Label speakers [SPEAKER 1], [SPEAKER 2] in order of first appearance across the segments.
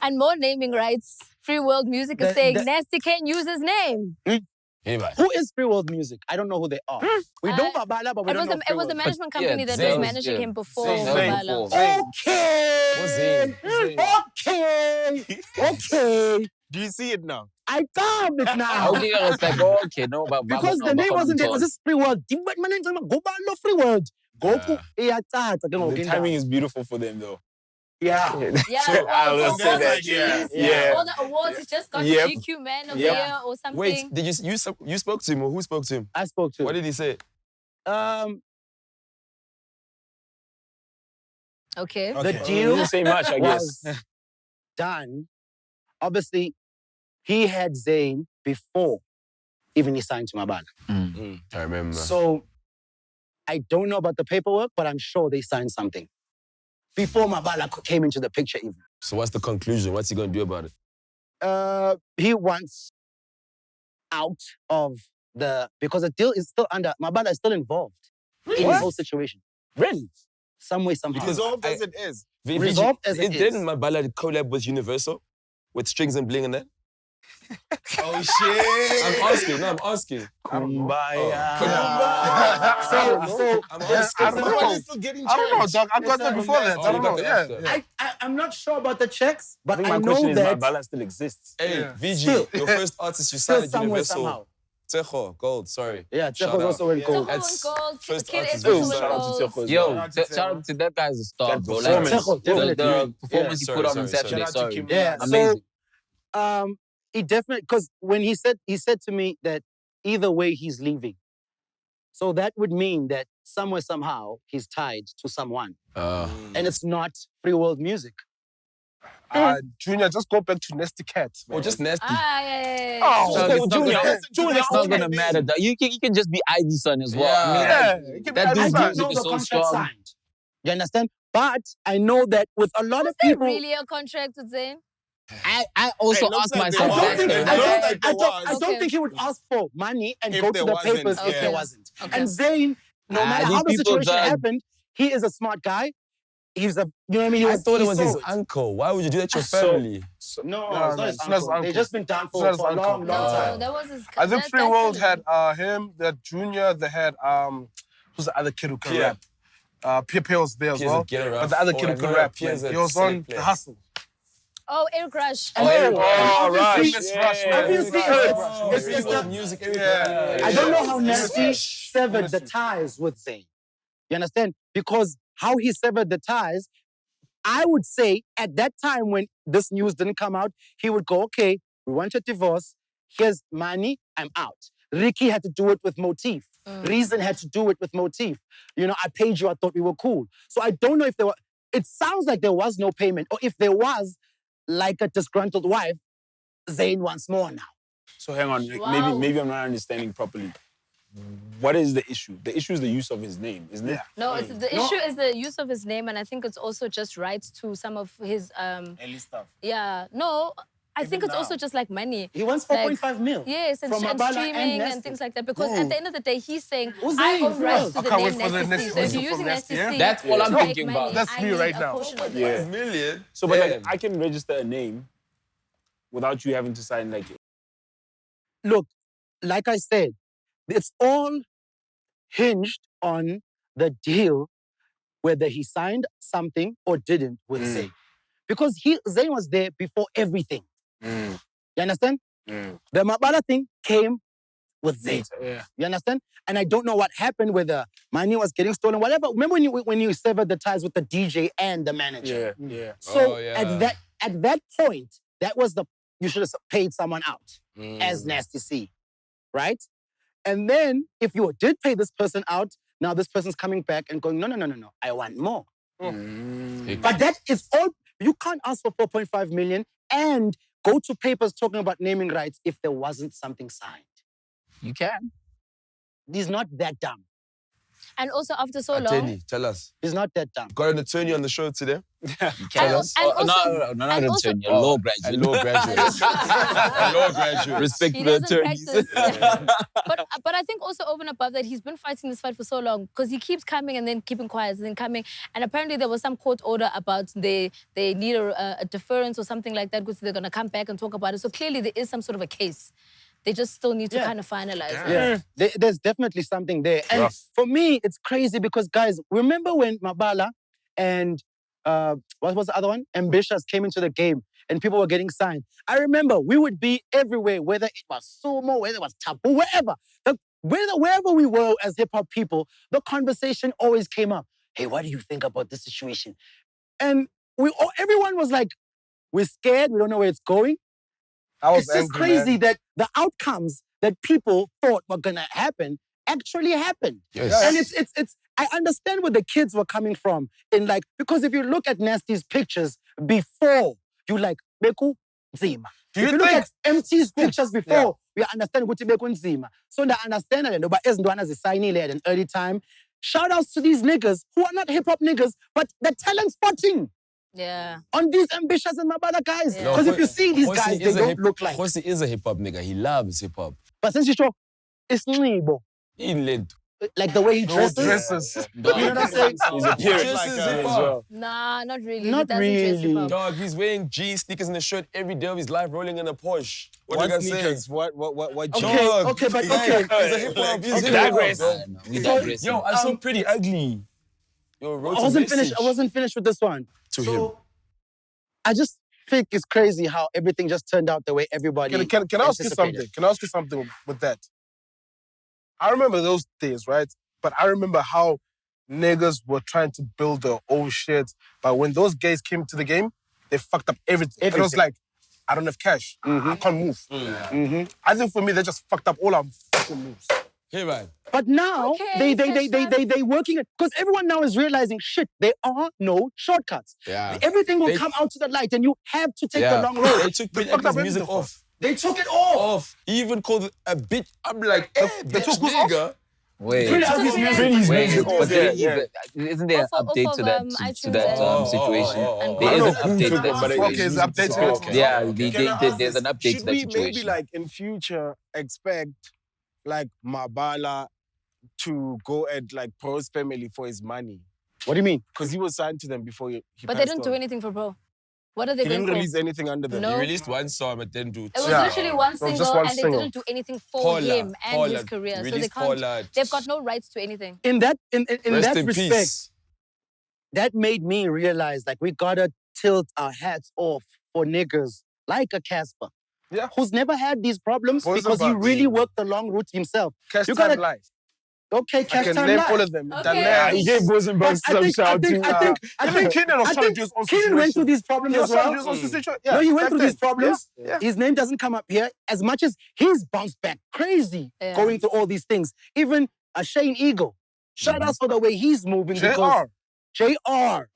[SPEAKER 1] And more naming rights. Free World Music is saying Nasty can't use his name.
[SPEAKER 2] Who is Free World Music? I don't know who they are. We know Mabala, but we don't know
[SPEAKER 1] It was the management company that was managing him before Mabala.
[SPEAKER 2] Okay.
[SPEAKER 3] Do you see it now?
[SPEAKER 2] I found it now.
[SPEAKER 4] Okay, I was like, oh, okay, no, but
[SPEAKER 2] because the name wasn't there. It was just Free World. My name is Go Balo Free World. Goku.
[SPEAKER 3] The timing is beautiful for them, though.
[SPEAKER 2] Yeah.
[SPEAKER 3] So I will say that. Yeah.
[SPEAKER 1] All the awards, he just got GQ Man of the Year or something.
[SPEAKER 5] Wait, did you spoke to him or who spoke to him?
[SPEAKER 2] I spoke to him.
[SPEAKER 5] What did he say?
[SPEAKER 1] Okay.
[SPEAKER 2] The deal
[SPEAKER 3] didn't say much, I guess.
[SPEAKER 2] was done. Obviously, he had Zayn before even he signed to Mabala.
[SPEAKER 5] I remember.
[SPEAKER 2] So I don't know about the paperwork, but I'm sure they signed something before Mabala came into the picture even.
[SPEAKER 5] So what's the conclusion? What's he going to do about it?
[SPEAKER 2] He wants out of because the deal is still under, Mabala is still involved in this whole situation. Really? Some way, somehow.
[SPEAKER 3] Resolved as it is.
[SPEAKER 2] Resolved as it is.
[SPEAKER 5] Didn't Mabala collab with Universal? With strings and bling and that?
[SPEAKER 3] Oh, shit.
[SPEAKER 5] I'm asking.
[SPEAKER 2] So
[SPEAKER 5] I'm asking.
[SPEAKER 3] I don't know, dog. I got that before that. I don't know. Yeah.
[SPEAKER 2] I'm not sure about the checks, but I
[SPEAKER 3] my
[SPEAKER 2] know
[SPEAKER 3] question is
[SPEAKER 2] that
[SPEAKER 3] Mabala still exists.
[SPEAKER 5] Hey, VG,
[SPEAKER 2] Still.
[SPEAKER 5] your first artist you
[SPEAKER 2] still
[SPEAKER 5] signed at
[SPEAKER 2] somewhere,
[SPEAKER 5] Universal.
[SPEAKER 2] somehow.
[SPEAKER 5] Tejo, Gold, sorry.
[SPEAKER 2] Yeah,
[SPEAKER 5] Shout
[SPEAKER 2] Tejo's
[SPEAKER 5] out.
[SPEAKER 2] also in gold.
[SPEAKER 1] Tejo went gold.
[SPEAKER 5] First
[SPEAKER 1] Kid
[SPEAKER 5] artist
[SPEAKER 1] also
[SPEAKER 5] who
[SPEAKER 1] went
[SPEAKER 5] signed
[SPEAKER 1] gold.
[SPEAKER 4] Yo, shout out to that guy as a star, bro. Like,
[SPEAKER 2] Tejo, definitely.
[SPEAKER 4] the performance he put on
[SPEAKER 5] sorry.
[SPEAKER 4] Saturday,
[SPEAKER 3] Shout out to Kim
[SPEAKER 2] Yeah,
[SPEAKER 4] amazing.
[SPEAKER 2] so he definitely, because when he said to me that either way he's leaving. So that would mean that somewhere, somehow, he's tied to someone. And it's not Free World Music.
[SPEAKER 3] Junior, just go back to Nasty Cat.
[SPEAKER 5] Or just nasty.
[SPEAKER 1] Yeah.
[SPEAKER 3] Oh,
[SPEAKER 4] So it's not
[SPEAKER 3] Junior.
[SPEAKER 4] It's not gonna matter. You can just be Ivy Son as well.
[SPEAKER 5] Yeah.
[SPEAKER 4] I mean,
[SPEAKER 3] It can be
[SPEAKER 4] that
[SPEAKER 2] I
[SPEAKER 4] dude's
[SPEAKER 2] don't
[SPEAKER 4] music
[SPEAKER 2] know
[SPEAKER 4] is
[SPEAKER 2] the
[SPEAKER 4] so
[SPEAKER 2] contract
[SPEAKER 4] strong.
[SPEAKER 2] signed. You understand? But I know that with a lot of
[SPEAKER 1] Is there
[SPEAKER 2] people...
[SPEAKER 1] really a contract with Zayn?
[SPEAKER 4] I also
[SPEAKER 3] It looks
[SPEAKER 4] ask
[SPEAKER 3] like
[SPEAKER 4] myself
[SPEAKER 3] there
[SPEAKER 4] that.
[SPEAKER 3] was.
[SPEAKER 4] though.
[SPEAKER 3] It
[SPEAKER 2] I
[SPEAKER 3] looks
[SPEAKER 2] don't,
[SPEAKER 3] like
[SPEAKER 2] I
[SPEAKER 3] there
[SPEAKER 2] don't, I
[SPEAKER 3] was.
[SPEAKER 2] don't think he would ask for money and
[SPEAKER 3] If
[SPEAKER 2] go
[SPEAKER 3] there
[SPEAKER 2] to the
[SPEAKER 3] wasn't,
[SPEAKER 2] papers if
[SPEAKER 3] yeah.
[SPEAKER 2] there wasn't.
[SPEAKER 1] Okay.
[SPEAKER 2] And Zayn, no matter
[SPEAKER 4] these
[SPEAKER 2] how the
[SPEAKER 4] people
[SPEAKER 2] situation
[SPEAKER 4] done-
[SPEAKER 2] happened, he is a smart guy. He's a, you know what I mean?
[SPEAKER 5] I thought it was his
[SPEAKER 2] sold.
[SPEAKER 5] uncle. Why would you do that to your family?
[SPEAKER 2] No,
[SPEAKER 3] No,
[SPEAKER 2] it's not his
[SPEAKER 3] it's not his
[SPEAKER 2] uncle.
[SPEAKER 3] uncle.
[SPEAKER 2] They've just been down
[SPEAKER 3] It's
[SPEAKER 2] for
[SPEAKER 3] not
[SPEAKER 2] a
[SPEAKER 3] his
[SPEAKER 2] long,
[SPEAKER 3] uncle.
[SPEAKER 2] long time.
[SPEAKER 1] No, that was his.
[SPEAKER 3] I think
[SPEAKER 1] that-
[SPEAKER 3] Free
[SPEAKER 1] that's
[SPEAKER 3] World
[SPEAKER 1] the-
[SPEAKER 3] had him, the Junior, they had who's the other kid who can
[SPEAKER 5] Pierre.
[SPEAKER 3] rap? Pierre was there as
[SPEAKER 5] Pierre's
[SPEAKER 3] well.
[SPEAKER 5] a getter,
[SPEAKER 3] But the other
[SPEAKER 5] right?
[SPEAKER 3] kid who
[SPEAKER 5] Oh,
[SPEAKER 3] could
[SPEAKER 5] no,
[SPEAKER 3] rap,
[SPEAKER 5] Pierre's
[SPEAKER 3] man.
[SPEAKER 5] a
[SPEAKER 3] He was
[SPEAKER 5] silly
[SPEAKER 3] on
[SPEAKER 5] player.
[SPEAKER 3] The Hustle.
[SPEAKER 1] Oh, Eric Rush.
[SPEAKER 2] Obviously,
[SPEAKER 3] Obviously,
[SPEAKER 2] it's the
[SPEAKER 5] music,
[SPEAKER 3] Yeah.
[SPEAKER 2] I don't know how Nasty severed the ties with Zayn. You understand? Because how he severed the ties, I would say at that time when this news didn't come out, he would go, okay, we want a divorce. Here's money, I'm out. Ricky had to do it with Motif. Reason had to do it with Motif. You know, I paid you, I thought we were cool. So I don't know if there were, it sounds like there was no payment. Or if there was, like a disgruntled wife, Zayn wants more now.
[SPEAKER 3] So hang on,
[SPEAKER 1] Wow.
[SPEAKER 3] maybe I'm not understanding properly. What is the issue? The issue is the use of his name, isn't it?
[SPEAKER 1] No, the issue is the use of his name, and I think it's also just rights to some of his.
[SPEAKER 3] Early stuff.
[SPEAKER 1] Yeah, no, I think it's
[SPEAKER 3] now.
[SPEAKER 1] also just like money.
[SPEAKER 2] He wants 4.5 mil.
[SPEAKER 1] Yes, and,
[SPEAKER 2] From
[SPEAKER 1] and
[SPEAKER 2] Mabala
[SPEAKER 1] streaming
[SPEAKER 2] and
[SPEAKER 1] and,
[SPEAKER 2] Nasty.
[SPEAKER 1] things like that. Because at the end of the day, he's saying,
[SPEAKER 2] Who's
[SPEAKER 1] I
[SPEAKER 2] Zayn?
[SPEAKER 1] own rights to
[SPEAKER 3] I
[SPEAKER 1] the
[SPEAKER 3] can't
[SPEAKER 1] name
[SPEAKER 3] wait for the
[SPEAKER 1] Nasty C.
[SPEAKER 3] next
[SPEAKER 1] So if
[SPEAKER 3] whistle
[SPEAKER 1] you're
[SPEAKER 3] from
[SPEAKER 1] using
[SPEAKER 3] Nasty,
[SPEAKER 1] Nasty
[SPEAKER 3] yeah?
[SPEAKER 1] C,
[SPEAKER 4] That's all I'm
[SPEAKER 1] to make
[SPEAKER 4] thinking
[SPEAKER 1] money,
[SPEAKER 4] about.
[SPEAKER 3] That's
[SPEAKER 1] I
[SPEAKER 3] me
[SPEAKER 1] need
[SPEAKER 3] right
[SPEAKER 1] a
[SPEAKER 3] now.
[SPEAKER 1] portion of
[SPEAKER 3] Yeah.
[SPEAKER 1] it.
[SPEAKER 5] million?
[SPEAKER 3] So, but like,
[SPEAKER 5] Damn.
[SPEAKER 3] I can register a name without you having to sign like.
[SPEAKER 2] Look, like I said, it's all hinged on the deal, whether he signed something or didn't with Zayn. Because Zayn was there before everything. You understand? The Mabala thing came with Zayn.
[SPEAKER 3] Yeah.
[SPEAKER 2] You understand? And I don't know what happened, whether money was getting stolen, whatever. Remember when you severed the ties with the DJ and the manager?
[SPEAKER 3] Yeah.
[SPEAKER 2] So
[SPEAKER 5] Oh, yeah.
[SPEAKER 2] at that point, that was you should have paid someone out as Nasty C, right? And then if you did pay this person out, now this person's coming back and going, no, I want more. But that is all, you can't ask for 4.5 million and go to papers talking about naming rights if there wasn't something signed.
[SPEAKER 4] You can.
[SPEAKER 2] He's not that dumb.
[SPEAKER 1] And also after so long.
[SPEAKER 5] Attorney, tell us.
[SPEAKER 2] He's not that dumb.
[SPEAKER 5] Got an attorney on the show today?
[SPEAKER 4] You
[SPEAKER 1] And
[SPEAKER 4] can.
[SPEAKER 1] al- and also-
[SPEAKER 4] no,
[SPEAKER 1] and
[SPEAKER 4] not
[SPEAKER 1] also-
[SPEAKER 4] attorney, a law graduate.
[SPEAKER 5] A law graduate. A law graduate.
[SPEAKER 4] Respect
[SPEAKER 1] He
[SPEAKER 4] to the
[SPEAKER 1] doesn't
[SPEAKER 4] attorneys.
[SPEAKER 1] practice. But I think also over and above above that, he's been fighting this fight for so long because he keeps coming and then keeping quiet and then coming. And apparently there was some court order about they need a deference or something like that because they're going to come back and talk about it. So clearly there is some sort of a case. They just still need to kind of finalize it.
[SPEAKER 2] Yeah. There's definitely something there. And for me, it's crazy because, guys, remember when Mabala and what was the other one? Ambitious came into the game and people were getting signed. I remember we would be everywhere, whether it was Sumo, whether it was Taboo, wherever. Wherever we were as hip-hop people, the conversation always came up. Hey, what do you think about this situation? And everyone was like, we're scared, we don't know where it's going. It's just crazy that the outcomes that people thought were gonna happen actually happened.
[SPEAKER 3] Yes.
[SPEAKER 2] And it's I understand where the kids were coming from in like, because if you look at Nasty's pictures before, you like, Beku Nzima. If you look at MT's pictures before, we understand Guti Beku Nzima. So I understand that but as Ndwana is signing at an early time. Shout outs to these niggas who are not hip-hop niggas, but the talent spotting.
[SPEAKER 1] Yeah.
[SPEAKER 2] On these Ambitious and Mabala guys.
[SPEAKER 1] Yeah.
[SPEAKER 2] Because if you see these
[SPEAKER 5] Khosi
[SPEAKER 2] guys, they
[SPEAKER 5] is a
[SPEAKER 2] don't look like.
[SPEAKER 5] Khosi is a hip-hop nigga. He loves hip-hop.
[SPEAKER 2] But since you show, it's Nxibo.
[SPEAKER 5] Inland.
[SPEAKER 2] Like the way he dresses. You know what I'm saying?
[SPEAKER 3] His appearance
[SPEAKER 5] Dresses
[SPEAKER 3] as
[SPEAKER 5] hip-hop.
[SPEAKER 3] well.
[SPEAKER 1] Nah, not really.
[SPEAKER 2] Not
[SPEAKER 1] He doesn't dress
[SPEAKER 2] really.
[SPEAKER 1] hip-hop.
[SPEAKER 5] Dog, he's wearing jeans, sneakers, and a shirt every day of his life, rolling in a Porsche. What
[SPEAKER 6] What
[SPEAKER 5] you guys saying?
[SPEAKER 6] sneakers? What
[SPEAKER 2] Okay,
[SPEAKER 5] Dog,
[SPEAKER 2] okay, but
[SPEAKER 5] he's
[SPEAKER 2] okay.
[SPEAKER 5] a hip-hop. He's
[SPEAKER 3] Okay.
[SPEAKER 5] hip-hop.
[SPEAKER 3] Digress.
[SPEAKER 4] We digress.
[SPEAKER 5] Yo, I saw Pretty Ugly. Yo, wrote
[SPEAKER 2] I
[SPEAKER 5] a
[SPEAKER 2] wasn't
[SPEAKER 5] message
[SPEAKER 2] finished with this one.
[SPEAKER 5] to him.
[SPEAKER 2] I just think it's crazy how everything just turned out the way everybody
[SPEAKER 6] Can I ask you
[SPEAKER 2] anticipated.
[SPEAKER 6] something? Can I ask you something with that? I remember those days, right? But I remember how niggas were trying to build their own shit. But when those guys came to the game, they fucked up everything. And it was like, I don't have cash. I can't move. I think for me, they just fucked up all our fucking moves.
[SPEAKER 5] Hey, man.
[SPEAKER 2] But now
[SPEAKER 1] Okay,
[SPEAKER 2] they working it because everyone now is realizing shit. There are no shortcuts.
[SPEAKER 5] Yeah.
[SPEAKER 2] Everything will
[SPEAKER 5] They-
[SPEAKER 2] come out to the light, and you have to take the long
[SPEAKER 5] They
[SPEAKER 2] road.
[SPEAKER 5] took
[SPEAKER 6] They
[SPEAKER 5] Pretty
[SPEAKER 6] fucked up
[SPEAKER 5] Ugly's music
[SPEAKER 6] everything.
[SPEAKER 5] off.
[SPEAKER 2] They took it off.
[SPEAKER 5] He even called it a bitch. I'm like, hey,
[SPEAKER 6] they
[SPEAKER 5] bitch,
[SPEAKER 6] took who's off?
[SPEAKER 5] nigga.
[SPEAKER 4] Wait.
[SPEAKER 2] Pretty Ugly's
[SPEAKER 1] Pretty
[SPEAKER 2] music.
[SPEAKER 3] Pretty's
[SPEAKER 4] Wait,
[SPEAKER 3] music
[SPEAKER 4] but
[SPEAKER 3] off.
[SPEAKER 4] there
[SPEAKER 3] Yeah.
[SPEAKER 4] isn't there an
[SPEAKER 1] Off of,
[SPEAKER 4] update to that
[SPEAKER 1] iTunes
[SPEAKER 4] to that
[SPEAKER 1] and-
[SPEAKER 4] situation?
[SPEAKER 1] and
[SPEAKER 4] There is an
[SPEAKER 6] Google.
[SPEAKER 4] update to that
[SPEAKER 3] But
[SPEAKER 6] Okay,
[SPEAKER 4] situation.
[SPEAKER 6] it's updated.
[SPEAKER 3] Okay.
[SPEAKER 4] Yeah,
[SPEAKER 6] Can I ask
[SPEAKER 4] there's an
[SPEAKER 6] this?
[SPEAKER 4] update to
[SPEAKER 6] Should
[SPEAKER 4] that
[SPEAKER 6] we
[SPEAKER 4] situation.
[SPEAKER 6] maybe like in future expect like Mabala to go at like Pro's family for his money?
[SPEAKER 2] What do you mean?
[SPEAKER 6] Because he was signed to them before he
[SPEAKER 1] But they didn't do anything for Bro. What are they
[SPEAKER 6] He
[SPEAKER 1] going
[SPEAKER 6] didn't
[SPEAKER 1] for?
[SPEAKER 6] release anything under them.
[SPEAKER 1] No.
[SPEAKER 5] He released one song, but then do
[SPEAKER 1] It was
[SPEAKER 6] Yeah.
[SPEAKER 1] literally one
[SPEAKER 6] It was
[SPEAKER 1] single,
[SPEAKER 6] just one
[SPEAKER 1] and they
[SPEAKER 6] single.
[SPEAKER 1] didn't do anything for
[SPEAKER 5] Paula,
[SPEAKER 1] him and
[SPEAKER 5] Paula,
[SPEAKER 1] his career. So they
[SPEAKER 5] released
[SPEAKER 1] can't.
[SPEAKER 5] Paula.
[SPEAKER 1] They've got no rights to anything.
[SPEAKER 2] In that
[SPEAKER 5] Rest in
[SPEAKER 2] respect,
[SPEAKER 5] peace.
[SPEAKER 2] that made me realize like we gotta tilt our hats off for niggas like a Casper.
[SPEAKER 6] Yeah.
[SPEAKER 2] Who's never had these problems
[SPEAKER 6] Boys
[SPEAKER 2] because he
[SPEAKER 6] and bucks.
[SPEAKER 2] really worked the long route himself.
[SPEAKER 6] Cash
[SPEAKER 2] You
[SPEAKER 6] Time
[SPEAKER 2] gotta-
[SPEAKER 6] Life.
[SPEAKER 2] Okay,
[SPEAKER 6] I
[SPEAKER 2] Cash
[SPEAKER 6] can
[SPEAKER 2] Time
[SPEAKER 6] name
[SPEAKER 2] Live.
[SPEAKER 6] all of them.
[SPEAKER 1] Okay.
[SPEAKER 6] Danelle.
[SPEAKER 3] He gave Boys and
[SPEAKER 2] But
[SPEAKER 3] Bugs
[SPEAKER 2] I
[SPEAKER 3] some
[SPEAKER 2] think
[SPEAKER 3] shout too.
[SPEAKER 6] Even Kenan was
[SPEAKER 2] I
[SPEAKER 6] trying to
[SPEAKER 2] think
[SPEAKER 6] do his own
[SPEAKER 2] Kenan went through
[SPEAKER 6] situation.
[SPEAKER 2] these problems
[SPEAKER 6] He was
[SPEAKER 2] as
[SPEAKER 6] trying to
[SPEAKER 2] well.
[SPEAKER 6] do his own situation.
[SPEAKER 2] No, he went
[SPEAKER 6] back
[SPEAKER 2] through these
[SPEAKER 6] then.
[SPEAKER 2] problems.
[SPEAKER 6] Yeah.
[SPEAKER 2] His name doesn't come up here as much as he's bounced back crazy
[SPEAKER 1] Yeah.
[SPEAKER 2] going through all these things. Even a Shane Eagle. Shout out for the way he's moving because
[SPEAKER 6] JR.
[SPEAKER 2] JR.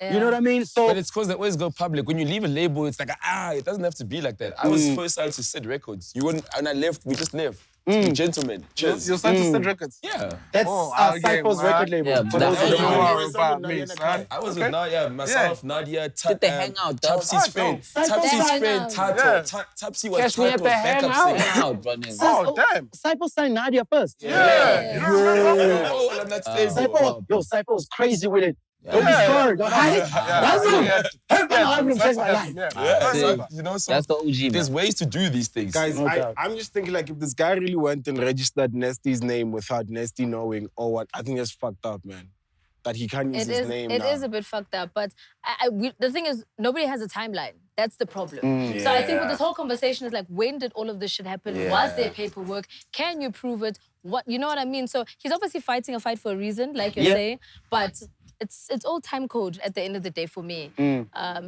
[SPEAKER 1] Yeah.
[SPEAKER 2] You know what I mean? So
[SPEAKER 5] But it's because they always go public. When you leave a label, it's like, it doesn't have to be like that. I was first signed to Sid Records. You wouldn't, and I left, we just left. Gentlemen. Cheers.
[SPEAKER 6] You're signed to Sid Records.
[SPEAKER 5] Yeah.
[SPEAKER 2] that's
[SPEAKER 6] okay,
[SPEAKER 2] Cypher's
[SPEAKER 6] man.
[SPEAKER 2] record label.
[SPEAKER 4] Yeah,
[SPEAKER 2] For
[SPEAKER 4] but
[SPEAKER 2] those who
[SPEAKER 4] that's-
[SPEAKER 2] don't know.
[SPEAKER 6] Don't worry about me, son.
[SPEAKER 5] I was with Nadia, myself, Nadia,
[SPEAKER 4] Get the hangout, dog.
[SPEAKER 5] Tapsi's friend.
[SPEAKER 2] Cypher's
[SPEAKER 5] Tapsi's
[SPEAKER 2] signed
[SPEAKER 5] friend,
[SPEAKER 1] out.
[SPEAKER 5] Tato.
[SPEAKER 6] Yeah.
[SPEAKER 5] Tapsi was
[SPEAKER 3] Catch me at
[SPEAKER 5] Tato's
[SPEAKER 3] the
[SPEAKER 5] backup
[SPEAKER 3] hangout.
[SPEAKER 5] singer.
[SPEAKER 4] Out, running.
[SPEAKER 6] Oh, damn.
[SPEAKER 2] Cypher signed Nadia first.
[SPEAKER 6] Yeah. You don't remember?
[SPEAKER 5] Oh, and that's stable.
[SPEAKER 2] Cypher was crazy with it.
[SPEAKER 4] Yeah.
[SPEAKER 2] Don't be scared. Don't hide it.
[SPEAKER 6] Yeah.
[SPEAKER 2] That's it.
[SPEAKER 6] Yeah.
[SPEAKER 2] I'm gonna change my life.
[SPEAKER 5] Yeah,
[SPEAKER 4] See,
[SPEAKER 5] so, you know, so
[SPEAKER 4] That's the OG,
[SPEAKER 5] there's
[SPEAKER 4] man.
[SPEAKER 5] ways to do these things.
[SPEAKER 6] Guys,
[SPEAKER 2] No doubt.
[SPEAKER 6] I'm just thinking like if this guy really went and registered Nesty's name without Nesty knowing or what, I think that's fucked up, man. That he can't use
[SPEAKER 1] It
[SPEAKER 6] his
[SPEAKER 1] is.
[SPEAKER 6] name
[SPEAKER 1] It
[SPEAKER 6] now.
[SPEAKER 1] is a bit fucked up. But the thing is, nobody has a timeline. That's the problem. So I think with this whole conversation is like, when did all of this shit happen? Was there paperwork? Can you prove it? What, you know what I mean? So he's obviously fighting a fight for a reason, like you're saying. But it's all time code at the end of the day for me.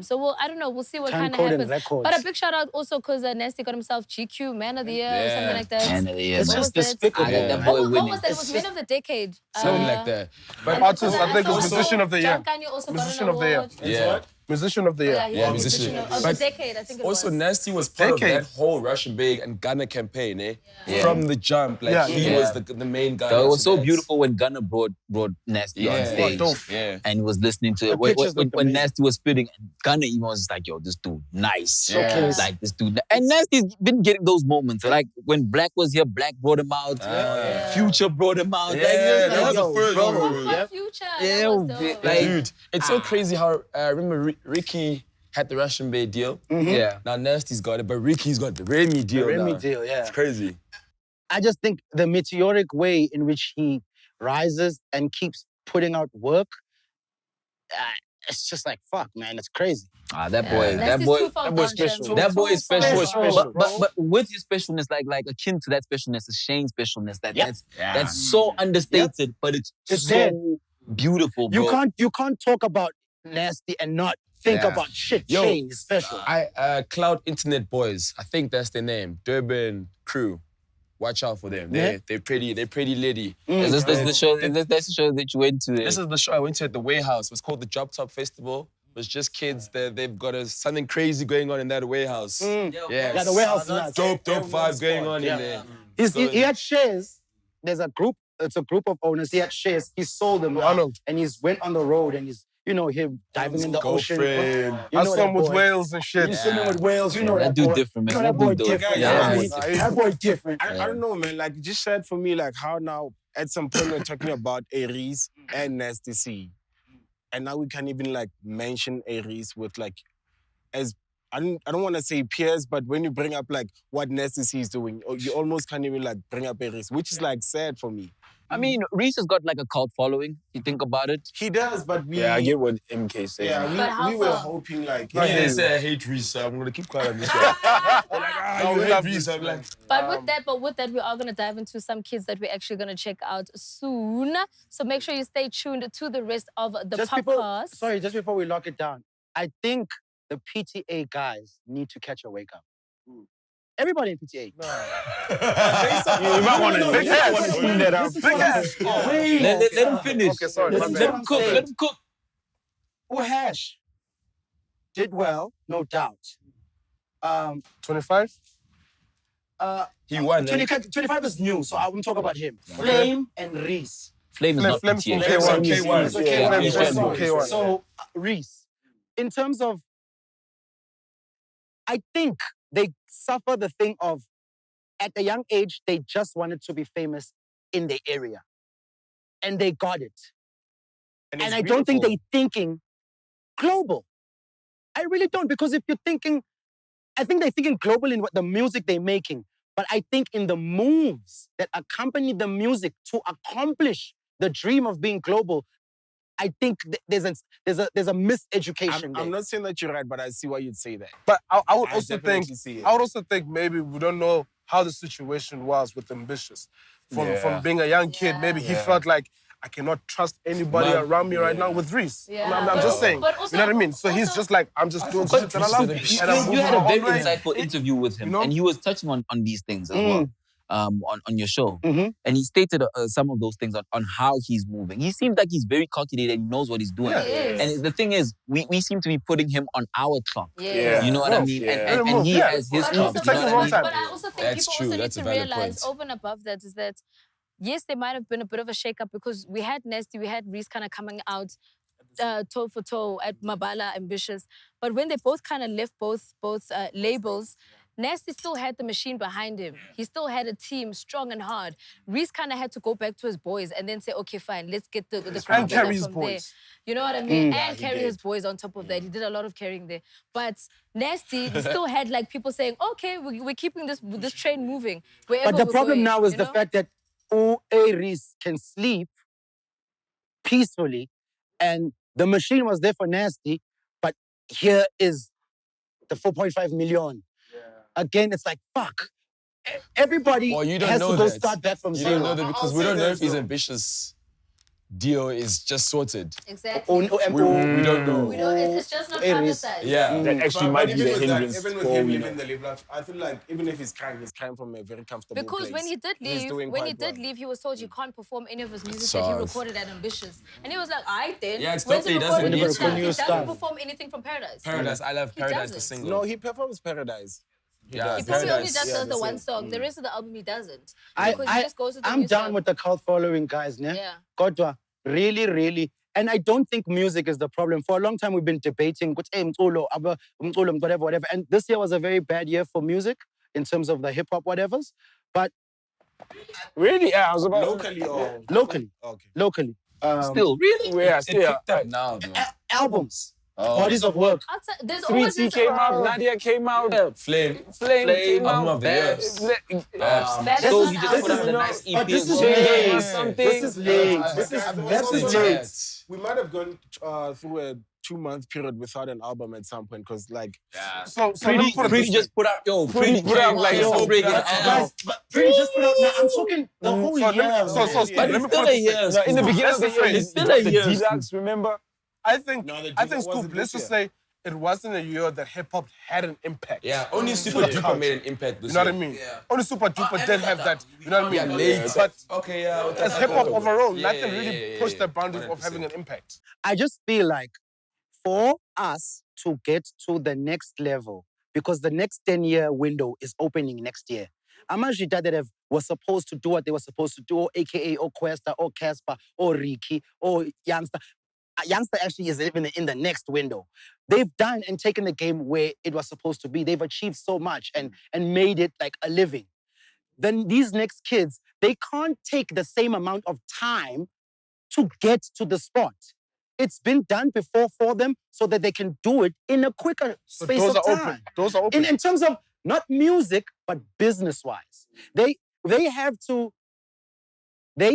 [SPEAKER 1] So I don't know. We'll see what
[SPEAKER 2] Time
[SPEAKER 1] kind of
[SPEAKER 2] code and
[SPEAKER 1] happens.
[SPEAKER 2] records.
[SPEAKER 1] But a big shout out also because Nasty got himself GQ Man of the Year or something like that.
[SPEAKER 4] Man of the year,
[SPEAKER 2] It's
[SPEAKER 1] What
[SPEAKER 4] man.
[SPEAKER 2] just
[SPEAKER 1] was that?
[SPEAKER 2] despicable.
[SPEAKER 4] That boy
[SPEAKER 1] What
[SPEAKER 4] winning.
[SPEAKER 1] was that? It was Man of the Decade.
[SPEAKER 5] Something like that.
[SPEAKER 6] But
[SPEAKER 1] And
[SPEAKER 6] artist,
[SPEAKER 1] because
[SPEAKER 6] I think,
[SPEAKER 1] also
[SPEAKER 6] it's Musician of the Year.
[SPEAKER 1] John Kanye also got
[SPEAKER 6] Musician
[SPEAKER 1] an
[SPEAKER 6] of the Year.
[SPEAKER 1] award.
[SPEAKER 5] Yeah.
[SPEAKER 6] Musician of the year.
[SPEAKER 1] Yeah,
[SPEAKER 5] musician.
[SPEAKER 1] of the
[SPEAKER 5] But
[SPEAKER 1] decade, I think it
[SPEAKER 5] Also,
[SPEAKER 1] was.
[SPEAKER 5] Nasty was part
[SPEAKER 6] Decade.
[SPEAKER 5] of that whole Russian Big and Gunna campaign, eh? From the jump, like
[SPEAKER 6] Yeah.
[SPEAKER 5] he
[SPEAKER 4] Yeah.
[SPEAKER 5] was the main guy.
[SPEAKER 4] So it was so
[SPEAKER 5] that's-
[SPEAKER 4] beautiful when Gunna brought Nasty on
[SPEAKER 5] Yeah.
[SPEAKER 4] stage.
[SPEAKER 6] dope.
[SPEAKER 5] Yeah.
[SPEAKER 4] And he was listening to it.
[SPEAKER 2] pictures looked
[SPEAKER 4] When
[SPEAKER 2] amazing.
[SPEAKER 4] Nasty was spitting, Gunna even was just like, yo, this dude, nice.
[SPEAKER 5] Showcase.
[SPEAKER 4] Like, this dude. And Nasty's been getting those moments. Like, when Black was here, Black brought him out. Future brought him out.
[SPEAKER 5] Yeah,
[SPEAKER 4] Like,
[SPEAKER 5] that was
[SPEAKER 4] yo,
[SPEAKER 5] the first
[SPEAKER 4] bro.
[SPEAKER 5] one.
[SPEAKER 1] What Future?
[SPEAKER 4] Yeah,
[SPEAKER 1] That was dope.
[SPEAKER 4] like-
[SPEAKER 5] Dude, it's so crazy how I remember Ricky had the Russian Bay deal.
[SPEAKER 4] Yeah.
[SPEAKER 5] Now Nasty's got it, but Ricky's got the Remy deal.
[SPEAKER 2] Remy
[SPEAKER 5] now.
[SPEAKER 2] deal, yeah.
[SPEAKER 5] It's crazy.
[SPEAKER 2] I just think the meteoric way in which he rises and keeps putting out work, it's just like, fuck, man, it's crazy.
[SPEAKER 4] That boy, that
[SPEAKER 1] Nasty's
[SPEAKER 4] boy,
[SPEAKER 1] too far
[SPEAKER 6] that boy's
[SPEAKER 1] gone,
[SPEAKER 6] special.
[SPEAKER 1] Shem.
[SPEAKER 4] that boy is
[SPEAKER 1] Too far
[SPEAKER 4] special.
[SPEAKER 1] gone.
[SPEAKER 6] special,
[SPEAKER 4] But with his specialness, like akin to that specialness is Shane's specialness. That's so understated, but it's
[SPEAKER 2] It's
[SPEAKER 4] so
[SPEAKER 2] there.
[SPEAKER 4] beautiful, bro.
[SPEAKER 2] You can't talk about Nasty and not think
[SPEAKER 5] Yeah.
[SPEAKER 2] about shit.
[SPEAKER 5] Yo,
[SPEAKER 2] Shane is special.
[SPEAKER 5] Cloud Internet Boys, I think that's their name. Durban crew. Watch out for them.
[SPEAKER 2] Yeah.
[SPEAKER 5] They're pretty litty.
[SPEAKER 4] Is this the show? That's the show that you went to?
[SPEAKER 5] This is the show I went to at the warehouse. It was called the Drop Top Festival. It was just kids that they've got something crazy going on in that warehouse. Yeah,
[SPEAKER 2] Yeah, the warehouse is nuts.
[SPEAKER 5] dope vibe going on in there.
[SPEAKER 2] He had shares. There's a group. It's a group of owners. He had shares. He sold them.
[SPEAKER 6] Arnold.
[SPEAKER 2] And he's went on the road and he's, him diving in the ocean.
[SPEAKER 5] Girlfriend.
[SPEAKER 2] You
[SPEAKER 6] I
[SPEAKER 2] know
[SPEAKER 6] swam
[SPEAKER 2] that
[SPEAKER 6] with
[SPEAKER 2] boy.
[SPEAKER 6] whales and shit.
[SPEAKER 2] He's swimming with whales. You know
[SPEAKER 4] That
[SPEAKER 2] that
[SPEAKER 4] dude
[SPEAKER 2] boy.
[SPEAKER 4] different, man.
[SPEAKER 2] You know that
[SPEAKER 4] That
[SPEAKER 2] boy
[SPEAKER 4] dude dope.
[SPEAKER 2] different.
[SPEAKER 4] Yeah.
[SPEAKER 2] That boy different.
[SPEAKER 7] I don't know, man. Like, it just said for me, like, how now at some point we're talking about Aries and Nasty C. And now we can't even, like, mention Aries with, like, as, I don't want to say peers, but when you bring up, like, what Nasty C is doing, you almost can't even, like, bring up Aries, which is, like, sad for me.
[SPEAKER 4] I mean, Reese has got like a cult following. You think about it.
[SPEAKER 7] He does, but we...
[SPEAKER 3] Yeah, I get what MK said.
[SPEAKER 1] But how
[SPEAKER 7] we were
[SPEAKER 1] far?
[SPEAKER 7] hoping, like...
[SPEAKER 5] He didn't say I hate Reese, so I'm gonna keep quiet on this one.
[SPEAKER 6] No,
[SPEAKER 5] you
[SPEAKER 6] we
[SPEAKER 5] hate
[SPEAKER 6] love
[SPEAKER 5] Reese,
[SPEAKER 6] Reese,
[SPEAKER 5] I'm
[SPEAKER 6] man.
[SPEAKER 5] like,
[SPEAKER 1] But with that, we are going to dive into some kids that we're actually going to check out soon. So make sure you stay tuned to the rest of the podcast.
[SPEAKER 2] Just before we lock it down, I think the PTA guys need to catch a wake up. Everybody in PTA.
[SPEAKER 3] You might want to clean that out.
[SPEAKER 4] Let him finish.
[SPEAKER 6] Okay, sorry. my
[SPEAKER 2] Listen
[SPEAKER 6] bad.
[SPEAKER 2] to
[SPEAKER 4] Let him cook. Let him cook.
[SPEAKER 2] Uhash did well, no doubt.
[SPEAKER 6] 25?
[SPEAKER 5] he won.
[SPEAKER 2] 25 is new, so I won't talk about him. Flame and Reese.
[SPEAKER 4] Flame is not
[SPEAKER 6] Flame's from
[SPEAKER 4] PTA.
[SPEAKER 6] K1.
[SPEAKER 5] K1.
[SPEAKER 2] So
[SPEAKER 6] Yeah,
[SPEAKER 2] K1.
[SPEAKER 6] Flame's from K1.
[SPEAKER 2] So Reese, in terms of, I think they suffer the thing of, at a young age, they just wanted to be famous in the area. And they got it. And I don't think they're thinking global. I really don't, because if you're thinking, I think they're thinking global in what the music they're making, but I think in the moves that accompany the music to accomplish the dream of being global, I think there's a miseducation there.
[SPEAKER 7] I'm not saying that you're right, but I see why you'd say that.
[SPEAKER 6] But I would
[SPEAKER 7] I
[SPEAKER 6] also
[SPEAKER 7] definitely
[SPEAKER 6] think,
[SPEAKER 7] see it.
[SPEAKER 6] I would also think maybe we don't know how the situation was with Ambitious. From being a young kid, maybe he felt like, I cannot trust anybody around me right now with Reese.
[SPEAKER 1] Yeah.
[SPEAKER 6] I'm just saying.
[SPEAKER 1] But also-
[SPEAKER 6] You know what I mean? So he's
[SPEAKER 1] also-
[SPEAKER 6] just like, I'm just doing shit that I love. And I'm
[SPEAKER 4] You
[SPEAKER 6] moving
[SPEAKER 4] had a
[SPEAKER 6] my
[SPEAKER 4] very
[SPEAKER 6] own way.
[SPEAKER 4] insightful interview with him,
[SPEAKER 6] You know?
[SPEAKER 4] and he was touching on these things as well. On your show.
[SPEAKER 2] Mhm.
[SPEAKER 4] And he stated some of those things on how he's moving. He seems like he's very calculated and he knows what he's doing.
[SPEAKER 1] He is.
[SPEAKER 4] And the thing is, we seem to be putting him on our clock.
[SPEAKER 1] Yeah.
[SPEAKER 4] You know what I mean? And he has his
[SPEAKER 1] But
[SPEAKER 4] clock.
[SPEAKER 1] also,
[SPEAKER 6] It's
[SPEAKER 4] You know
[SPEAKER 6] taking
[SPEAKER 4] what
[SPEAKER 6] a
[SPEAKER 4] I
[SPEAKER 6] long
[SPEAKER 4] mean?
[SPEAKER 6] time.
[SPEAKER 1] But I also think
[SPEAKER 5] That's
[SPEAKER 1] people
[SPEAKER 5] true.
[SPEAKER 1] also
[SPEAKER 5] That's
[SPEAKER 1] need
[SPEAKER 5] a
[SPEAKER 1] to
[SPEAKER 5] valid
[SPEAKER 1] realize
[SPEAKER 5] point.
[SPEAKER 1] over and above that is that, yes, there might have been a bit of a shake-up because we had Nasty, we had Reese kind of coming out toe for toe at Mabala Ambitious. But when they both kind of left both labels, Nasty still had the machine behind him. He still had a team strong and hard. Reese kind of had to go back to his boys and then say, okay, fine, let's get the crowd
[SPEAKER 6] carry
[SPEAKER 1] together
[SPEAKER 6] his
[SPEAKER 1] from there.
[SPEAKER 6] boys.
[SPEAKER 1] You know what I mean? And carry his boys on top of that. He did a lot of carrying there. But Nasty still had like people saying, okay, we're keeping this train moving. Wherever
[SPEAKER 2] But the
[SPEAKER 1] we're
[SPEAKER 2] problem
[SPEAKER 1] going,
[SPEAKER 2] now is
[SPEAKER 1] you
[SPEAKER 2] the
[SPEAKER 1] know?
[SPEAKER 2] fact that Reese can sleep peacefully, and the machine was there for Nasty, but here is the 4.5 million. Again, it's like, fuck. Everybody
[SPEAKER 5] Well, you don't
[SPEAKER 2] has
[SPEAKER 5] know
[SPEAKER 2] to go
[SPEAKER 5] that.
[SPEAKER 2] start back from
[SPEAKER 5] You
[SPEAKER 2] zero.
[SPEAKER 5] don't know that because we don't know if he's ambitious deal is just sorted.
[SPEAKER 1] Exactly.
[SPEAKER 5] We don't know.
[SPEAKER 1] We don't, it's just not
[SPEAKER 2] Aries.
[SPEAKER 1] publicized.
[SPEAKER 5] Yeah.
[SPEAKER 3] That actually
[SPEAKER 7] But
[SPEAKER 3] might be
[SPEAKER 7] even
[SPEAKER 3] the
[SPEAKER 7] with that,
[SPEAKER 3] hindrance.
[SPEAKER 7] even with
[SPEAKER 3] for all
[SPEAKER 7] him
[SPEAKER 3] we
[SPEAKER 7] living
[SPEAKER 3] know.
[SPEAKER 7] the live life, he's crying from a very comfortable
[SPEAKER 1] Because
[SPEAKER 7] place.
[SPEAKER 1] when he did
[SPEAKER 7] He's
[SPEAKER 1] leave,
[SPEAKER 7] doing
[SPEAKER 1] when he
[SPEAKER 7] quite
[SPEAKER 1] did
[SPEAKER 7] well.
[SPEAKER 1] leave, he was told you can't perform any of his music that he
[SPEAKER 5] SARS.
[SPEAKER 1] recorded at Ambitious. And he was like, I then
[SPEAKER 5] Yeah, it's
[SPEAKER 1] went to
[SPEAKER 5] totally
[SPEAKER 1] record
[SPEAKER 5] doesn't
[SPEAKER 1] new
[SPEAKER 5] need to.
[SPEAKER 1] stuff. He
[SPEAKER 2] New
[SPEAKER 1] doesn't
[SPEAKER 2] stuff.
[SPEAKER 1] perform anything from Paradise.
[SPEAKER 5] Paradise, I love
[SPEAKER 1] He
[SPEAKER 5] Paradise, the
[SPEAKER 1] doesn't.
[SPEAKER 5] single.
[SPEAKER 7] No, he performs Paradise.
[SPEAKER 5] Yeah,
[SPEAKER 1] He probably only
[SPEAKER 5] Paradise.
[SPEAKER 1] just does the
[SPEAKER 7] the
[SPEAKER 1] one
[SPEAKER 7] same.
[SPEAKER 1] song. The rest of the album he doesn't.
[SPEAKER 2] I,
[SPEAKER 1] Because he just goes to the
[SPEAKER 2] I'm
[SPEAKER 1] new
[SPEAKER 2] done
[SPEAKER 1] stuff.
[SPEAKER 2] with the cult following, guys. Ne?
[SPEAKER 1] Yeah.
[SPEAKER 2] Kodwa, really. And I don't think music is the problem. For a long time, we've been debating, whatever. And this year was a very bad year for music in terms of the hip hop whatevers. But
[SPEAKER 3] Really? Yeah, I was about
[SPEAKER 7] Locally or
[SPEAKER 2] locally,
[SPEAKER 7] okay.
[SPEAKER 4] Still, really?
[SPEAKER 3] Yeah,
[SPEAKER 5] It
[SPEAKER 3] still.
[SPEAKER 5] picked up now, though.
[SPEAKER 2] albums,
[SPEAKER 5] Oh.
[SPEAKER 2] bodies of work.
[SPEAKER 1] Outside, there's
[SPEAKER 3] 3
[SPEAKER 1] always
[SPEAKER 3] T
[SPEAKER 1] this,
[SPEAKER 3] came out, Nadia came out,
[SPEAKER 5] Flame.
[SPEAKER 3] Flame came
[SPEAKER 5] Album
[SPEAKER 3] out.
[SPEAKER 5] of the year.
[SPEAKER 1] Bad
[SPEAKER 4] So
[SPEAKER 1] is
[SPEAKER 4] he
[SPEAKER 1] not
[SPEAKER 4] just
[SPEAKER 1] out.
[SPEAKER 4] put out a nice EP
[SPEAKER 2] But this
[SPEAKER 4] as
[SPEAKER 2] is
[SPEAKER 4] well.
[SPEAKER 2] late.
[SPEAKER 3] or something.
[SPEAKER 2] This is late. This is late.
[SPEAKER 7] We might have gone through a 2-month period without an album at some point because, like, so let me
[SPEAKER 4] Pretty,
[SPEAKER 7] put it
[SPEAKER 4] Pretty
[SPEAKER 7] this
[SPEAKER 4] just put out,
[SPEAKER 3] Pretty put out like
[SPEAKER 4] yo,
[SPEAKER 3] yo,
[SPEAKER 4] break it
[SPEAKER 2] Guys, but Pretty just put out. Now I'm talking the whole
[SPEAKER 7] way.
[SPEAKER 2] year.
[SPEAKER 7] So
[SPEAKER 4] But
[SPEAKER 7] let
[SPEAKER 4] it's
[SPEAKER 7] me
[SPEAKER 4] still
[SPEAKER 7] put
[SPEAKER 4] a
[SPEAKER 7] it this way.
[SPEAKER 4] year.
[SPEAKER 3] In the beginning of the year,
[SPEAKER 7] It's
[SPEAKER 3] it's
[SPEAKER 4] still
[SPEAKER 3] still
[SPEAKER 4] a year.
[SPEAKER 3] the D-Dax, remember?
[SPEAKER 7] I think
[SPEAKER 6] No, the
[SPEAKER 7] I think
[SPEAKER 6] Judas
[SPEAKER 7] Scoop,
[SPEAKER 6] wasn't
[SPEAKER 7] let's
[SPEAKER 6] this
[SPEAKER 7] just
[SPEAKER 6] year.
[SPEAKER 7] say it wasn't a year that hip hop had an impact.
[SPEAKER 5] Yeah, only Super
[SPEAKER 7] the
[SPEAKER 5] Duper
[SPEAKER 7] culture.
[SPEAKER 5] made an impact this
[SPEAKER 7] You know what I
[SPEAKER 5] year.
[SPEAKER 7] mean? Only Super Duper did have that. You know what I mean?
[SPEAKER 5] Yeah, late.
[SPEAKER 7] But
[SPEAKER 5] Okay, yeah.
[SPEAKER 7] as hip hop overall,
[SPEAKER 5] Yeah,
[SPEAKER 7] nothing really pushed the boundaries of having an impact.
[SPEAKER 2] I just feel like for us to get to the next level, because the next 10-year window is opening next year. Amajita that was supposed to do what they were supposed to do, or AKA, or Questa, or Casper, or Ricky, or Youngster. Youngster actually is even in the next window. They've done and taken the game where it was supposed to be. They've achieved so much and made it like a living. Then these next kids, they can't take the same amount of time to get to the spot. It's been done before for them so that they can do it in a quicker
[SPEAKER 7] So
[SPEAKER 2] space
[SPEAKER 7] those
[SPEAKER 2] of
[SPEAKER 7] are
[SPEAKER 2] time.
[SPEAKER 7] open. Those are open.
[SPEAKER 2] In terms of not music, but business-wise. They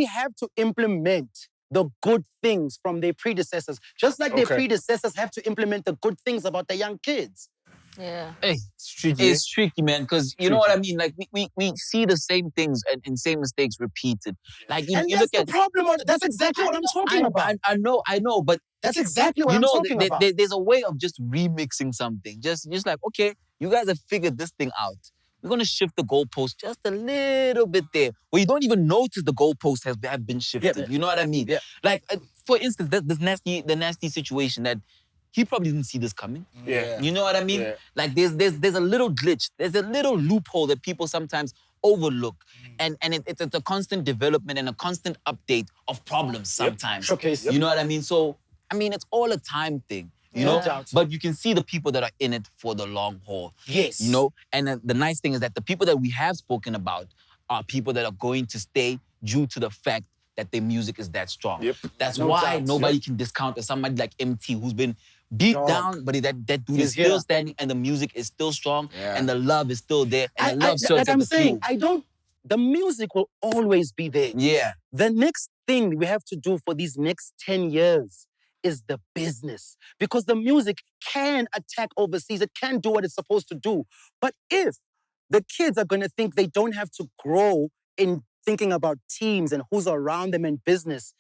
[SPEAKER 2] have to implement the good things from their predecessors, just like their
[SPEAKER 7] Okay.
[SPEAKER 2] predecessors have to implement the good things about the young kids.
[SPEAKER 1] Yeah.
[SPEAKER 4] Hey, it's tricky, man, because you know what I mean? Like, we see the same things and same mistakes repeated. Like,
[SPEAKER 2] And
[SPEAKER 4] you
[SPEAKER 2] that's
[SPEAKER 4] look
[SPEAKER 2] the
[SPEAKER 4] at...
[SPEAKER 2] problem. That's exactly what I'm talking about.
[SPEAKER 4] I know, but
[SPEAKER 2] That's exactly what
[SPEAKER 4] you
[SPEAKER 2] I'm
[SPEAKER 4] know,
[SPEAKER 2] talking about.
[SPEAKER 4] there's a way of just remixing something. Just like, okay, you guys have figured this thing out. We're gonna shift the goalpost just a little bit there, where you don't even notice the goalpost have been shifted.
[SPEAKER 2] Yeah.
[SPEAKER 4] You know what I mean?
[SPEAKER 2] Yeah.
[SPEAKER 4] Like, for instance, the nasty situation that he probably didn't see this coming.
[SPEAKER 3] Yeah.
[SPEAKER 4] You know what I mean?
[SPEAKER 3] Yeah.
[SPEAKER 4] Like, there's a little glitch. There's a little loophole that people sometimes overlook, and it's a constant development and a constant update of problems sometimes.
[SPEAKER 2] Showcase.
[SPEAKER 4] You know what I mean? So, I mean, it's all a time thing. You
[SPEAKER 2] No
[SPEAKER 4] know,
[SPEAKER 2] doubt.
[SPEAKER 4] but you can see the people that are in it for the long haul.
[SPEAKER 2] Yes.
[SPEAKER 4] You know, and the nice thing is that the people that we have spoken about are people that are going to stay due to the fact that their music is that strong.
[SPEAKER 3] Yep.
[SPEAKER 4] That's
[SPEAKER 2] No
[SPEAKER 4] why
[SPEAKER 2] doubt.
[SPEAKER 4] nobody can discount somebody like MT, who's been beat
[SPEAKER 2] Dog.
[SPEAKER 4] down, but that dude
[SPEAKER 2] He's
[SPEAKER 4] is still
[SPEAKER 2] here.
[SPEAKER 4] standing, and the music is still strong,
[SPEAKER 5] Yeah.
[SPEAKER 4] and the love is still there, and the love serves
[SPEAKER 2] like
[SPEAKER 4] as
[SPEAKER 2] I'm
[SPEAKER 4] the
[SPEAKER 2] saying,
[SPEAKER 4] fuel.
[SPEAKER 2] the music will always be there.
[SPEAKER 4] Yeah.
[SPEAKER 2] The next thing we have to do for these next 10 years is the business. Because the music can attack overseas, it can do what it's supposed to do. But if the kids are going to think they don't have to grow in thinking about teams and who's around them in business,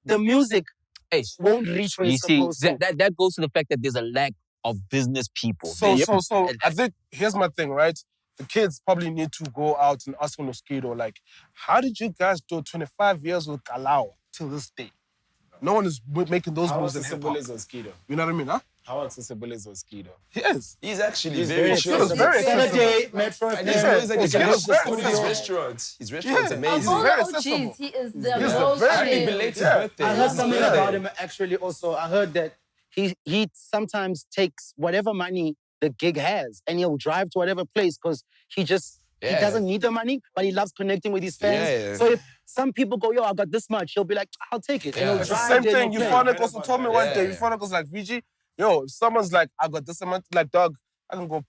[SPEAKER 2] the music
[SPEAKER 4] Hey,
[SPEAKER 2] won't reach where
[SPEAKER 4] you
[SPEAKER 2] it's
[SPEAKER 4] see,
[SPEAKER 2] supposed to.
[SPEAKER 4] that goes to the fact that there's a lack of business people.
[SPEAKER 7] So
[SPEAKER 4] And-
[SPEAKER 7] I think here's my thing, right? The kids probably need to go out and ask Mosquito, like, how did you guys do 25 years with Kalau till this day? No one is making those
[SPEAKER 6] How
[SPEAKER 7] moves in
[SPEAKER 6] accessible
[SPEAKER 7] hip-hop.
[SPEAKER 6] is Mosquito?
[SPEAKER 7] You know what I mean, huh?
[SPEAKER 6] How accessible is Mosquito?
[SPEAKER 7] He is.
[SPEAKER 5] He's actually
[SPEAKER 2] He's
[SPEAKER 5] very
[SPEAKER 2] very
[SPEAKER 5] chill.
[SPEAKER 7] He's very
[SPEAKER 2] Saturday, Metro
[SPEAKER 5] And
[SPEAKER 2] FM.
[SPEAKER 5] his ways that he
[SPEAKER 7] He's
[SPEAKER 5] can
[SPEAKER 7] very
[SPEAKER 5] his
[SPEAKER 7] accessible.
[SPEAKER 5] restaurants. His restaurant's
[SPEAKER 7] Yeah.
[SPEAKER 1] Of
[SPEAKER 5] amazing.
[SPEAKER 1] all
[SPEAKER 7] very
[SPEAKER 1] the
[SPEAKER 7] accessible.
[SPEAKER 1] OGs, he is the
[SPEAKER 7] He's
[SPEAKER 1] most
[SPEAKER 7] very-
[SPEAKER 5] Happy
[SPEAKER 1] chill.
[SPEAKER 5] belated
[SPEAKER 7] Yeah.
[SPEAKER 5] birthday.
[SPEAKER 2] I heard
[SPEAKER 5] Happy
[SPEAKER 2] something
[SPEAKER 5] birthday.
[SPEAKER 2] about him actually also. I heard that he sometimes takes whatever money the gig has and he'll drive to whatever place because he
[SPEAKER 5] Yeah.
[SPEAKER 2] doesn't need the money, but he loves connecting with his fans.
[SPEAKER 5] Yeah.
[SPEAKER 2] So if some people go, yo, I got this much, he'll be like, I'll take it.
[SPEAKER 5] Yeah.
[SPEAKER 2] And he'll
[SPEAKER 7] It's the
[SPEAKER 2] drive
[SPEAKER 7] same
[SPEAKER 2] there and
[SPEAKER 7] thing.
[SPEAKER 2] he'll play.
[SPEAKER 7] Euphonic also told me one day.
[SPEAKER 5] Yeah.
[SPEAKER 7] Euphonic was like, VG, yo, if someone's like, I got this amount, like, dog, I can go.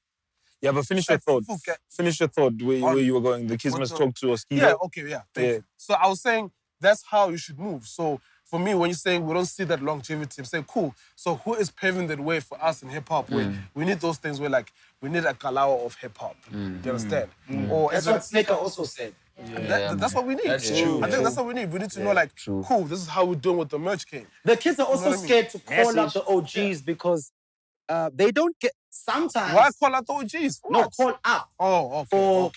[SPEAKER 3] Yeah, but finish your thought. Finish your thought where you were going. The kids
[SPEAKER 7] What
[SPEAKER 3] must
[SPEAKER 7] the-
[SPEAKER 3] talk to us.
[SPEAKER 7] Yeah, okay, yeah. Thank
[SPEAKER 3] Yeah.
[SPEAKER 7] you. So I was saying that's how you should move. So for me, when you're saying we don't see that longevity, I'm saying, cool. So who is paving that way for us in hip hop? We need those things where, like, we need a Kalau of hip hop. Do you understand? Or
[SPEAKER 2] That's
[SPEAKER 7] is
[SPEAKER 2] what
[SPEAKER 7] it,
[SPEAKER 2] Snaker also said.
[SPEAKER 6] That's what we need.
[SPEAKER 5] That's true.
[SPEAKER 6] I think that's what we need. We need to know, like,
[SPEAKER 4] True.
[SPEAKER 6] cool, this is how we're doing with the merch game.
[SPEAKER 2] The kids are also
[SPEAKER 6] what I mean?
[SPEAKER 2] scared to call out the OGs because they don't get sometimes.
[SPEAKER 6] Why call out the OGs? For
[SPEAKER 2] No,
[SPEAKER 6] what?
[SPEAKER 2] call out
[SPEAKER 6] Oh, okay.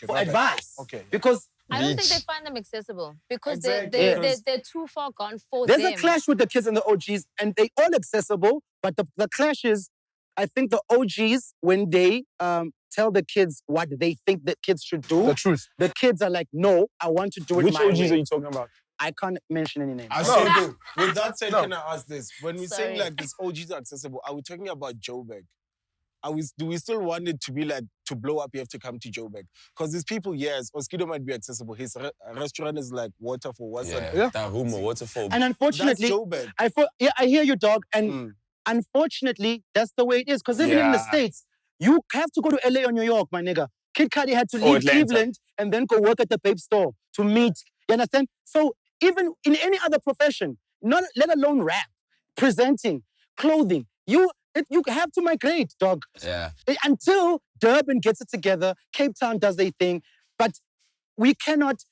[SPEAKER 2] for
[SPEAKER 6] my bad.
[SPEAKER 2] advice.
[SPEAKER 6] Okay.
[SPEAKER 2] Because
[SPEAKER 1] I don't think
[SPEAKER 5] Reach.
[SPEAKER 1] they find them accessible because
[SPEAKER 6] Exactly.
[SPEAKER 1] they're too far gone for
[SPEAKER 2] there's
[SPEAKER 1] them.
[SPEAKER 2] a clash with the kids and the OGs, and they all accessible. But the clash is, I think the OGs when they tell the kids what they think the kids should do,
[SPEAKER 6] The truth.
[SPEAKER 2] the kids are like, no, I want to do it
[SPEAKER 3] Which
[SPEAKER 2] my
[SPEAKER 3] OGs
[SPEAKER 2] way.
[SPEAKER 3] are you talking about?
[SPEAKER 2] I can't mention any names.
[SPEAKER 7] I
[SPEAKER 6] No.
[SPEAKER 7] say, though, with that said,
[SPEAKER 6] No.
[SPEAKER 7] can I ask this? When we're
[SPEAKER 1] Sorry.
[SPEAKER 7] saying like this OGs are accessible, are we talking about Joburg? Do we still want it to be like, to blow up, you have to come to Joburg? Because these people, yes, Oskido might be accessible. His restaurant is like Waterfall, what's that?
[SPEAKER 5] Yeah, that rumor, waterfall.
[SPEAKER 2] And
[SPEAKER 7] That's
[SPEAKER 2] unfortunately,
[SPEAKER 7] Joburg.
[SPEAKER 2] I hear you, dog. And unfortunately, that's the way it is. Because even in the
[SPEAKER 3] Yeah.
[SPEAKER 2] States, you have to go to LA or New York, my nigga. Kid Cudi had to
[SPEAKER 3] Or
[SPEAKER 2] leave
[SPEAKER 3] Atlanta.
[SPEAKER 2] Cleveland and then go work at the Babe store to meet. You understand? So even in any other profession, not let alone rap, presenting, clothing, you have to migrate, dog.
[SPEAKER 5] Yeah.
[SPEAKER 2] Until Durban gets it together, Cape Town does their thing, but we cannot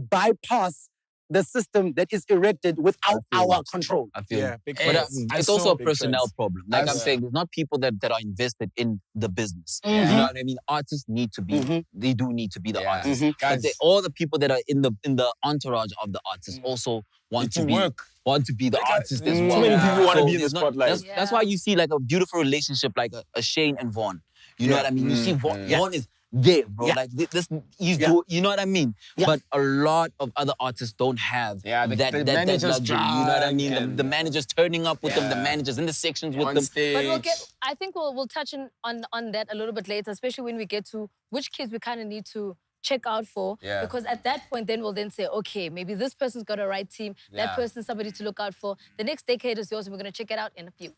[SPEAKER 2] bypass the system that is erected without our control.
[SPEAKER 4] I feel.
[SPEAKER 7] Yeah, big
[SPEAKER 4] But
[SPEAKER 7] facts.
[SPEAKER 4] it's also a
[SPEAKER 7] Big
[SPEAKER 4] personnel
[SPEAKER 7] facts.
[SPEAKER 4] problem. Like I'm
[SPEAKER 7] Yeah.
[SPEAKER 4] saying, there's not people that are invested in the business.
[SPEAKER 2] Mhm.
[SPEAKER 4] You know what I mean? Artists need to be.
[SPEAKER 2] Mhm.
[SPEAKER 4] They do need to be the
[SPEAKER 5] Yeah.
[SPEAKER 4] artists.
[SPEAKER 2] Mhm.
[SPEAKER 4] But all the people that are in the entourage of the artist also want to be the artist as
[SPEAKER 2] Mm.
[SPEAKER 4] well.
[SPEAKER 2] Too many
[SPEAKER 3] people wanna
[SPEAKER 4] So
[SPEAKER 3] be in the
[SPEAKER 4] there's not-
[SPEAKER 3] spotlight.
[SPEAKER 4] That's why you see like a beautiful relationship like a Shane and Vaughn. You know
[SPEAKER 6] Yeah.
[SPEAKER 4] what I mean? You see Vaughn,
[SPEAKER 2] Yeah.
[SPEAKER 4] Vaughn is there, bro.
[SPEAKER 2] Yeah.
[SPEAKER 4] Like this, he's
[SPEAKER 2] Yeah.
[SPEAKER 4] you know what I mean?
[SPEAKER 2] Yeah.
[SPEAKER 4] But a lot of other artists don't have
[SPEAKER 5] Yeah, the
[SPEAKER 4] that
[SPEAKER 5] managers
[SPEAKER 4] luxury. You know what I
[SPEAKER 5] drunk
[SPEAKER 4] mean?
[SPEAKER 5] and-
[SPEAKER 4] The managers turning up with them, the
[SPEAKER 5] Yeah.
[SPEAKER 4] managers in the sections with
[SPEAKER 5] On
[SPEAKER 4] them.
[SPEAKER 5] stage.
[SPEAKER 1] But I think we'll touch on that a little bit later, especially when we get to which kids we kind of need to check out for.
[SPEAKER 5] Yeah.
[SPEAKER 1] Because at that point, then we'll then say, okay, maybe this person's got a right team. That
[SPEAKER 5] Yeah.
[SPEAKER 1] person's somebody to look out for. The next decade is yours, and we're going to check it out in a few.